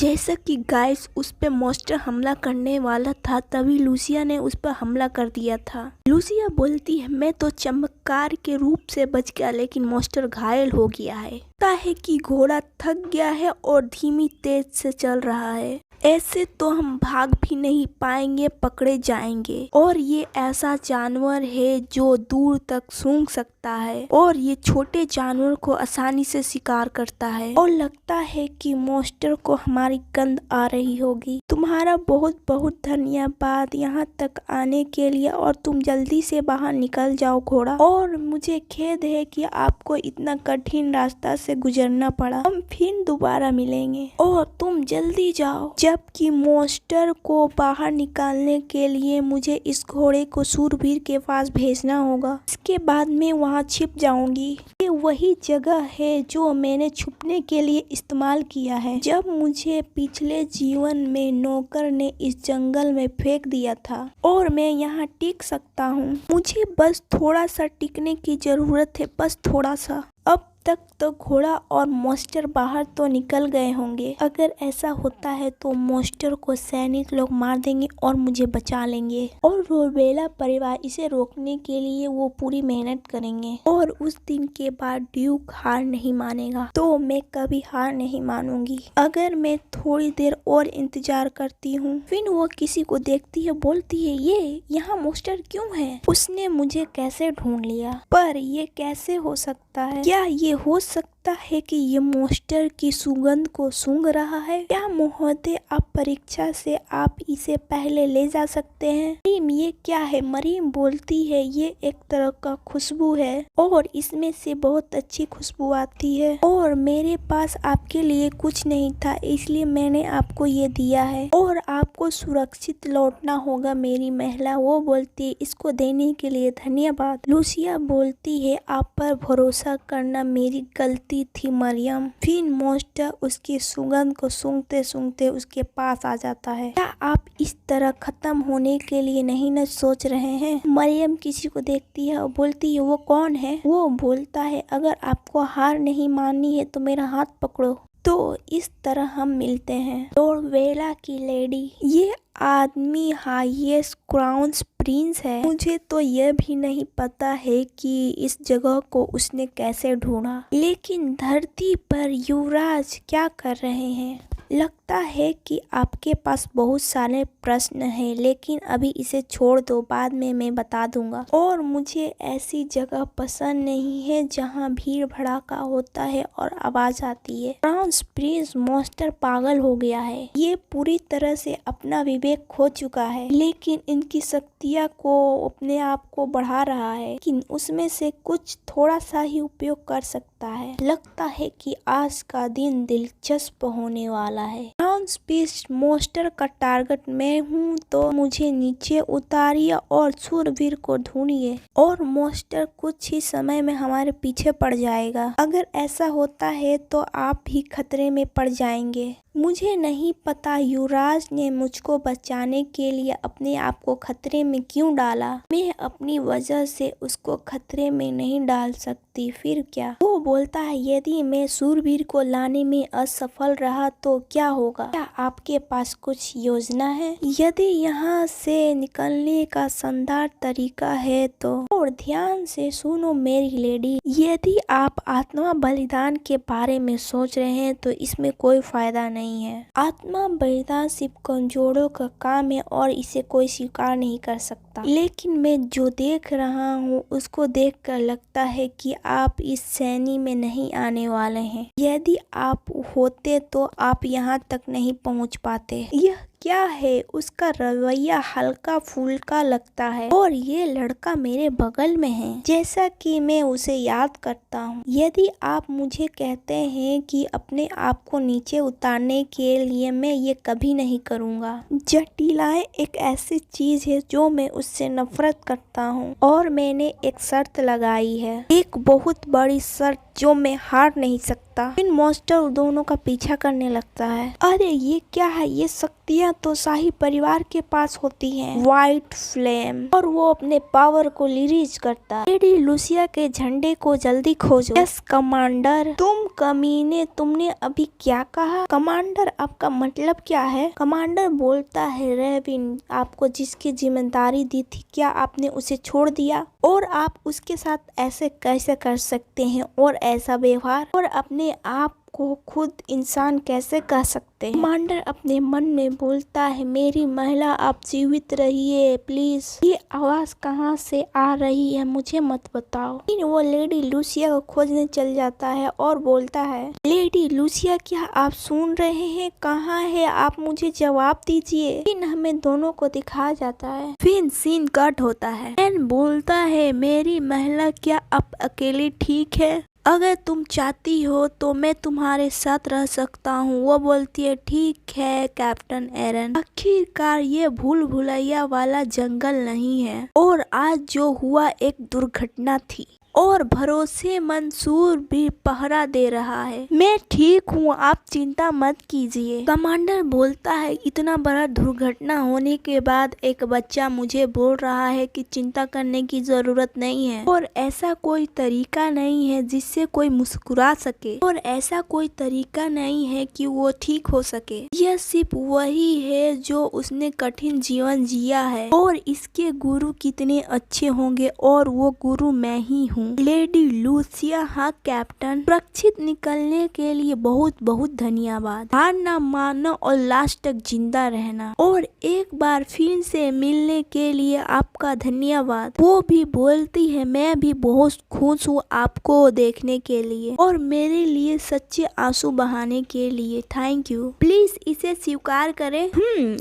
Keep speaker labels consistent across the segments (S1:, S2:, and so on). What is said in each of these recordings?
S1: जैसा कि गाइस उस पे मॉन्स्टर हमला करने वाला था, तभी लूसिया ने उस पर हमला कर दिया था। लूसिया बोलती है, मैं तो चमत्कार के रूप से बच गया, लेकिन मॉन्स्टर घायल हो गया है। लगता है कि घोड़ा थक गया है और धीमी तेज से चल रहा है। ऐसे तो हम भाग भी नहीं पाएंगे, पकड़े जाएंगे। और ये ऐसा जानवर है जो दूर तक सूंघ सकता है और ये छोटे जानवर को आसानी से शिकार करता है। और लगता है कि मॉन्स्टर को हमारी गंध आ रही होगी। तुम्हारा बहुत बहुत धन्यवाद यहाँ तक आने के लिए, और तुम जल्दी से बाहर निकल जाओ घोड़ा। और मुझे खेद है कि आपको इतना कठिन रास्ता से गुजरना पड़ा। हम फिर दोबारा मिलेंगे और तुम जल्दी जाओ। जबकि मॉन्स्टर को बाहर निकालने के लिए मुझे इस घोड़े को शूरवीर के पास भेजना होगा। इसके बाद मैं वहाँ छिप जाऊंगी। ये वही जगह है जो मैंने छुपने के लिए इस्तेमाल किया है जब मुझे पिछले जीवन में नौकर ने इस जंगल में फेंक दिया था, और मैं यहाँ टिक सकता हूँ। मुझे बस थोड़ा सा टिकने की जरूरत है, बस थोड़ा सा। अब तक तो घोड़ा और मॉन्स्टर बाहर तो निकल गए होंगे। अगर ऐसा होता है तो मॉन्स्टर को सैनिक लोग मार देंगे और मुझे बचा लेंगे, और रोबेला परिवार इसे रोकने के लिए वो पूरी मेहनत करेंगे। और उस दिन के बाद ड्यूक हार नहीं मानेगा, तो मैं कभी हार नहीं मानूंगी। अगर मैं थोड़ी देर और इंतजार करती हूँ। फिर वो किसी को देखती है, बोलती है, ये यहाँ मॉन्स्टर क्यों है? उसने मुझे कैसे ढूंढ लिया? पर ये कैसे हो सकता है? क्या ये हो सकता है कि ये मॉन्स्टर की सुगंध को सूंघ रहा है? क्या महोदय, आप परीक्षा से आप इसे पहले ले जा सकते हैं? मरीम, ये क्या है? मरीम बोलती है, ये एक तरह का खुशबू है और इसमें से बहुत अच्छी खुशबू आती है, और मेरे पास आपके लिए कुछ नहीं था, इसलिए मैंने आपको ये दिया है, और आपको सुरक्षित लौटना होगा मेरी महिला। वो बोलती है, इसको देने के लिए धन्यवाद। लूसिया बोलती है, आप पर भरोसा करना मेरी गलती थी मरियम। फिर मॉन्स्टर उसकी सुगंध को सूंघते सूंघते उसके पास आ जाता है। क्या आप इस तरह खत्म होने के लिए नहीं न सोच रहे हैं? मरियम किसी को देखती है और बोलती है, वो कौन है? वो बोलता है, अगर आपको हार नहीं माननी है तो मेरा हाथ पकड़ो। तो इस तरह हम मिलते हैं। रोबेला की लेडी, ये आदमी हाईएस्ट क्राउन प्रिंस है। मुझे तो यह भी नहीं पता है कि इस जगह को उसने कैसे ढूंढा, लेकिन धरती पर युवराज क्या कर रहे हैं? लगता है कि आपके पास बहुत सारे प्रश्न हैं, लेकिन अभी इसे छोड़ दो, बाद में मैं बता दूंगा। और मुझे ऐसी जगह पसंद नहीं है जहां भीड़ भड़ाका होता है और आवाज आती है। क्राउन प्रिंस मॉन्स्टर पागल हो गया है। ये पूरी तरह से अपना विवेक खो चुका है, लेकिन इनकी शक्तियाँ को अपने आप को बढ़ा रहा है, लेकिन उसमें से कुछ थोड़ा सा ही उपयोग कर सकता है। लगता है कि आज का दिन दिलचस्प होने वाला है। क्राउन प्रिंस मॉन्स्टर का टारगेट मैं हूँ, तो मुझे नीचे उतारिए और शूरवीर को ढूंढिए, और मॉन्स्टर कुछ ही समय में हमारे पीछे पड़ जाएगा। अगर ऐसा होता है तो आप भी खतरे में पड़ जाएंगे। मुझे नहीं पता युवराज ने मुझको बचाने के लिए अपने आप को खतरे में क्यों डाला। मैं अपनी वजह से उसको खतरे में नहीं डाल सकती, फिर क्या? वो बोलता है, यदि मैं शूरवीर को लाने में असफल रहा तो क्या होगा? क्या आपके पास कुछ योजना है? यदि यहाँ से निकलने का शानदार तरीका है तो। और ध्यान से सुनो मेरी लेडी, यदि आप आत्मा बलिदान के बारे में सोच रहे हैं तो इसमें कोई फायदा नहीं है। आत्मा बलिदान सिर्फ कमजोरों का काम है और इसे कोई स्वीकार नहीं कर सकता। लेकिन मैं जो देख रहा हूँ उसको देखकर लगता है कि आप इस श्रेणी में नहीं आने वाले हैं। यदि आप होते तो आप यहाँ तक नहीं पहुँच पाते। यह क्या है? उसका रवैया हल्का फुल्का लगता है, और ये लड़का मेरे बगल में है जैसा कि मैं उसे याद करता हूँ। यदि आप मुझे कहते हैं कि अपने आप को नीचे उतारने के लिए, मैं ये कभी नहीं करूँगा। जटिलाएं एक ऐसी चीज है जो मैं उससे नफरत करता हूँ, और मैंने एक शर्त लगाई है, एक बहुत बड़ी शर्त जो मैं हार नहीं सकता। फिर मॉन्स्टर दोनों का पीछा करने लगता है। अरे ये क्या है? ये शक्तियाँ रानियां तो शाही परिवार के पास होती हैं, व्हाइट फ्लेम, और वो अपने पावर को रिलीज करता है। लेडी लूसिया के झंडे को जल्दी खोजो। Yes commander. तुम कमीने, तुमने अभी क्या कहा? कमांडर, आपका मतलब क्या है? कमांडर बोलता है, रेविन आपको जिसकी जिम्मेदारी दी थी, क्या आपने उसे छोड़ दिया? और आप उसके साथ ऐसे कैसे कर सकते हैं, और ऐसा व्यवहार, और अपने आप को खुद इंसान कैसे कह सकते हैं? कमांडर अपने मन में बोलता है, मेरी महिला आप जीवित रहिए प्लीज। ये आवाज कहाँ से आ रही है, मुझे मत बताओ। लेकिन वो लेडी लूसिया को खोजने चल जाता है और बोलता है, लेडी लूसिया क्या आप सुन रहे हैं? कहाँ है आप? मुझे जवाब दीजिए। फिर हमें दोनों को दिखाया जाता है। फिर सीन कट होता है। एन बोलता है, मेरी महिला क्या अब अकेली ठीक है? अगर तुम चाहती हो तो मैं तुम्हारे साथ रह सकता हूँ। वो बोलती है, ठीक है कैप्टन एरन। आखिरकार ये भूल भुलैया वाला जंगल नहीं है, और आज जो हुआ एक दुर्घटना थी, और भरोसेमंद सूर भी पहरा दे रहा है। मैं ठीक हूँ, आप चिंता मत कीजिए। कमांडर बोलता है, इतना बड़ा दुर्घटना होने के बाद एक बच्चा मुझे बोल रहा है कि चिंता करने की जरूरत नहीं है, और ऐसा कोई तरीका नहीं है जिससे कोई मुस्कुरा सके, और ऐसा कोई तरीका नहीं है कि वो ठीक हो सके। यह सिर्फ वही है जो उसने कठिन जीवन जिया है, और इसके गुरु कितने अच्छे होंगे, और वो गुरु मैं ही हूँ। लेडी लूसिया, हाँ कैप्टन। सुरक्षित निकलने के लिए बहुत बहुत धन्यवाद। हार ना मानना और लास्ट तक जिंदा रहना, और एक बार फिर से मिलने के लिए आपका धन्यवाद। वो भी बोलती है, मैं भी बहुत खुश हूँ आपको देखने के लिए, और मेरे लिए सच्चे आंसू बहाने के लिए थैंक यू। प्लीज इसे स्वीकार करें।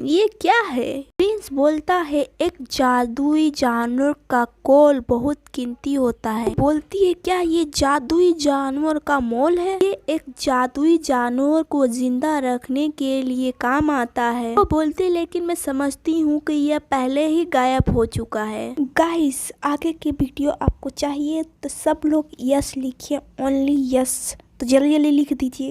S1: ये क्या है? प्रिंस बोलता है, एक जादुई जानवर का कोल बहुत कीमती होता है। बोलती है, क्या ये जादुई जानवर का मोल है? ये एक जादुई जानवर को जिंदा रखने के लिए काम आता है। वो बोलती, लेकिन मैं समझती हूँ कि यह पहले ही गायब हो चुका है। गाइस, आगे की वीडियो आपको चाहिए तो सब लोग यस लिखिए, ओनली यस। तो जल्दी जल्दी लिख दीजिए।